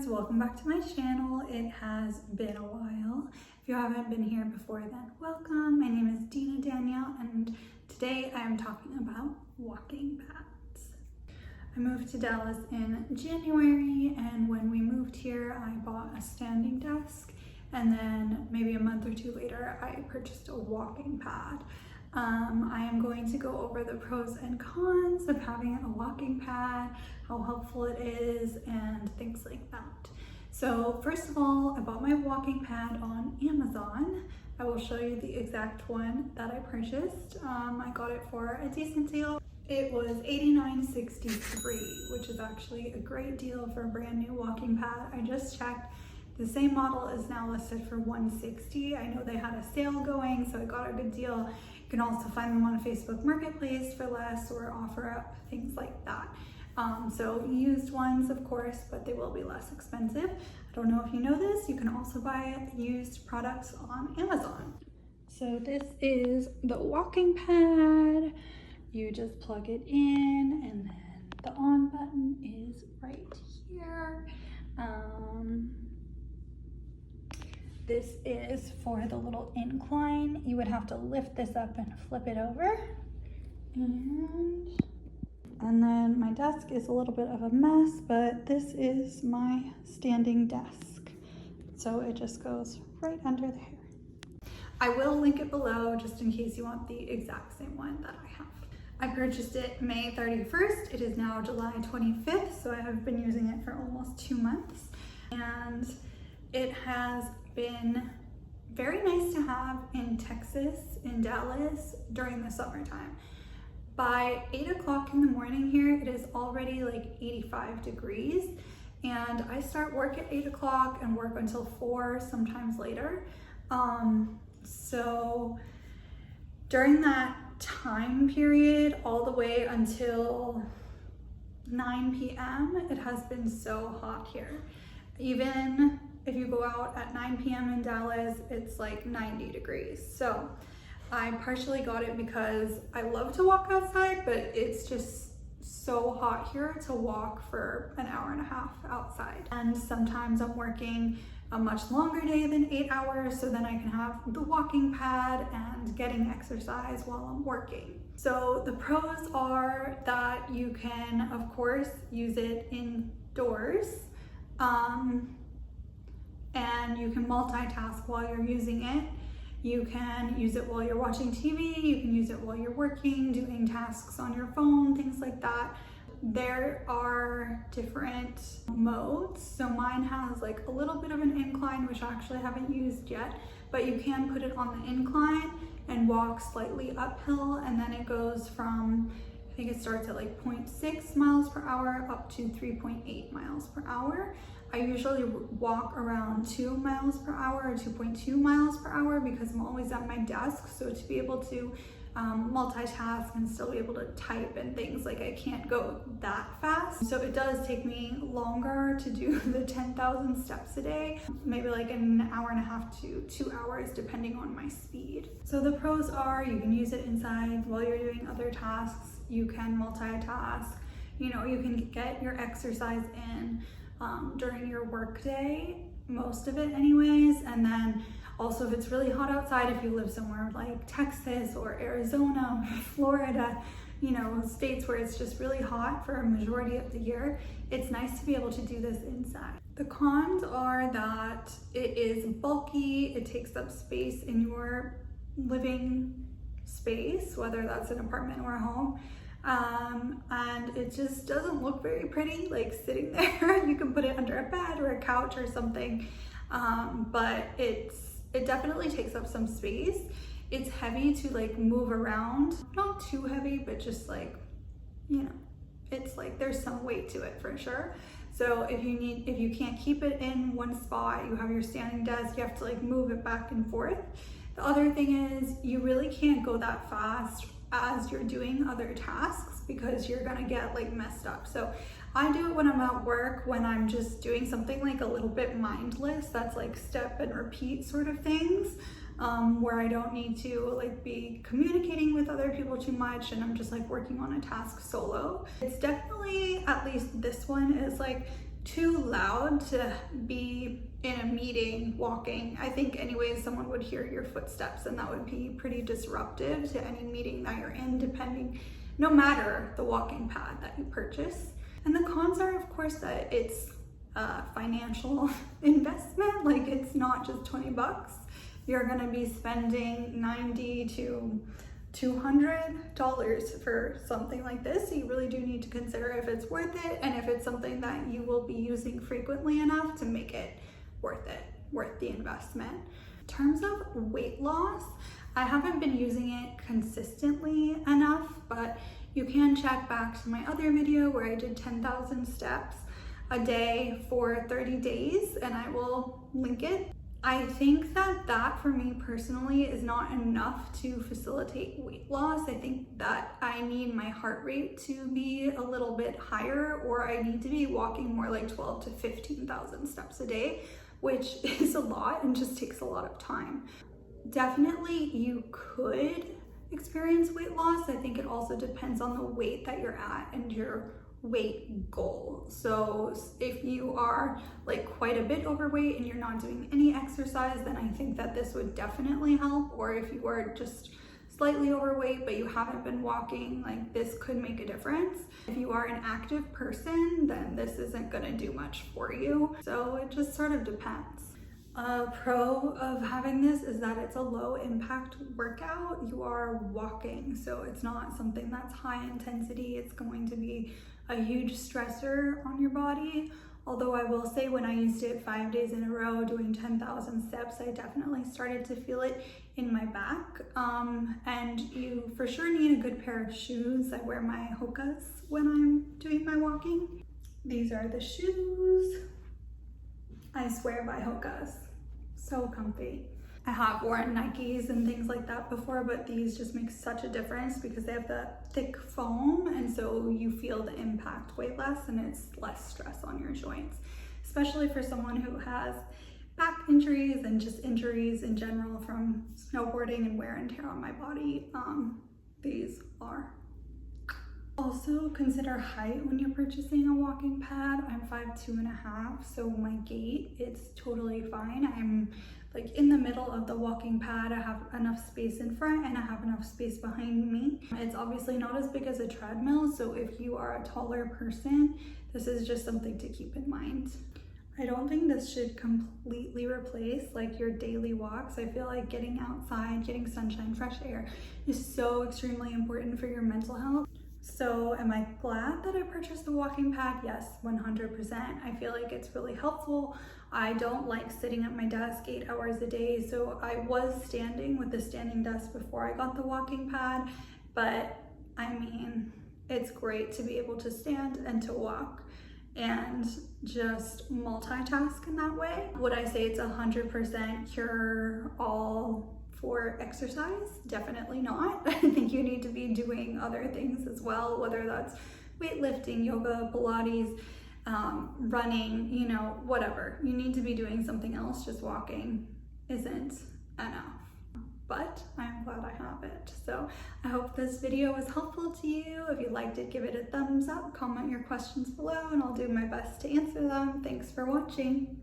welcome back to my channel. It has been a while. If you haven't been here before, then welcome. My name is Deena Danielle, and today I am talking about walking pads. I moved to Dallas in January, and when we moved here, I bought a standing desk, and then maybe a month or two later, I purchased a walking pad. I am going to go over the pros and cons of having a walking pad, how helpful it is, and things like that. So first of all, I bought my walking pad on Amazon. I will show you the exact one that I purchased. I got it for a decent deal. It was $89.63, which is actually a great deal for a brand new walking pad. I just checked. The same model is now listed for $160. I know they had a sale going, so I got a good deal. You can also find them on Facebook Marketplace for less or offer up, things like that. So used ones, of course, but they will be less expensive. I don't know if you know this, you can also buy used products on Amazon. So this is the walking pad. You just plug it in, and then the on button is right here. This is for the little incline. You would have to lift this up and flip it over. And then my desk is a little bit of a mess, but this is my standing desk. So it just goes right under there. I will link it below just in case you want the exact same one that I have. I purchased it May 31st. It is now July 25th, so I have been using it for almost 2 months. And it has been very nice to have in Texas, in Dallas, during the summertime. By 8 o'clock in the morning here, it is already like 85 degrees. And I start work at 8 o'clock and work until 4, sometimes later. So during that time period, all the way until 9 p.m., it has been so hot here. Even if you go out at 9 p.m. in Dallas, it's like 90 degrees. So I partially got it because I love to walk outside, but it's just so hot here to walk for an hour and a half outside. And sometimes I'm working a much longer day than 8 hours, so then I can have the walking pad and getting exercise while I'm working. So the pros are that you can, of course, use it indoors. And you can multitask while you're using it. You can use it while you're watching TV, you can use it while you're working, doing tasks on your phone, things like that. There are different modes. So mine has like a little bit of an incline, which I actually haven't used yet, but you can put it on the incline and walk slightly uphill, and then it goes from, I think it starts at like 0.6 miles per hour up to 3.8 miles per hour. I usually walk around 2 miles per hour or 2.2 miles per hour because I'm always at my desk. So to be able to multitask and still be able to type and things, like I can't go that fast. So it does take me longer to do the 10,000 steps a day, maybe like an hour and a half to 2 hours depending on my speed. So the pros are you can use it inside while you're doing other tasks. You can multitask, you know, you can get your exercise in during your work day, most of it anyways. And then also if it's really hot outside, if you live somewhere like Texas or Arizona or Florida, you know, states where it's just really hot for a majority of the year, it's nice to be able to do this inside. The cons are that it is bulky, it takes up space in your living space, whether that's an apartment or a home. And it just doesn't look very pretty, like sitting there. You can put it under a bed or a couch or something, but it definitely takes up some space. It's heavy to like move around, not too heavy, but just like, you know, it's like there's some weight to it for sure. So if you can't keep it in one spot, you have your standing desk, you have to like move it back and forth. The other thing is you really can't go that fast as you're doing other tasks because you're gonna get like messed up. So I do it when I'm at work, when I'm just doing something like a little bit mindless, that's like step and repeat sort of things, where I don't need to like be communicating with other people too much and I'm just like working on a task solo. It's definitely, at least this one is like too loud to be in a meeting walking. I think anyways someone would hear your footsteps, and that would be pretty disruptive to any meeting that you're in, no matter the walking pad that you purchase. And the cons are, of course, that it's a financial investment. Like, it's not just 20 bucks. You're gonna be spending $90 to $200 for something like this. So you really do need to consider if it's worth it, and if it's something that you will be using frequently enough to make it worth the investment. In terms of weight loss, I haven't been using it consistently enough, but you can check back to my other video where I did 10,000 steps a day for 30 days, and I will link it. I think that for me personally is not enough to facilitate weight loss. I think that I need my heart rate to be a little bit higher, or I need to be walking more like 12 to 15,000 steps a day, which is a lot and just takes a lot of time. Definitely you could experience weight loss. I think it also depends on the weight that you're at and your weight goal. So if you are like quite a bit overweight and you're not doing any exercise, then I think that this would definitely help. Or if you are just slightly overweight but you haven't been walking, like, this could make a difference. If you are an active person, then this isn't gonna do much for you. So it just sort of depends. A pro of having this is that it's a low impact workout. You are walking, so it's not something that's high intensity. It's going to be a huge stressor on your body. Although I will say, when I used it 5 days in a row doing 10,000 steps, I definitely started to feel it in my back. And you for sure need a good pair of shoes. I wear my Hokas when I'm doing my walking. These are the shoes. I swear by Hokas. So comfy. I have worn Nikes and things like that before, but these just make such a difference because they have the thick foam, and so you feel the impact way less, and it's less stress on your joints, especially for someone who has back injuries and just injuries in general from snowboarding and wear and tear on my body. These are. Also consider height when you're purchasing a walking pad. I'm 5'2.5", so my gait, it's totally fine. I'm like in the middle of the walking pad. I have enough space in front and I have enough space behind me. It's obviously not as big as a treadmill, so if you are a taller person, this is just something to keep in mind. I don't think this should completely replace like your daily walks. I feel like getting outside, getting sunshine, fresh air is so extremely important for your mental health. So am I glad that I purchased the walking pad? Yes, 100%. I feel like it's really helpful. I don't like sitting at my desk 8 hours a day, so I was standing with the standing desk before I got the walking pad, but I mean, it's great to be able to stand and to walk and just multitask in that way. Would I say it's 100% cure all for exercise? Definitely not. I think you need to be doing other things as well, whether that's weightlifting, yoga, Pilates, running, you know, whatever. You need to be doing something else. Just walking isn't enough. But I'm glad I have it. So I hope this video was helpful to you. If you liked it, give it a thumbs up, comment your questions below, and I'll do my best to answer them. Thanks for watching.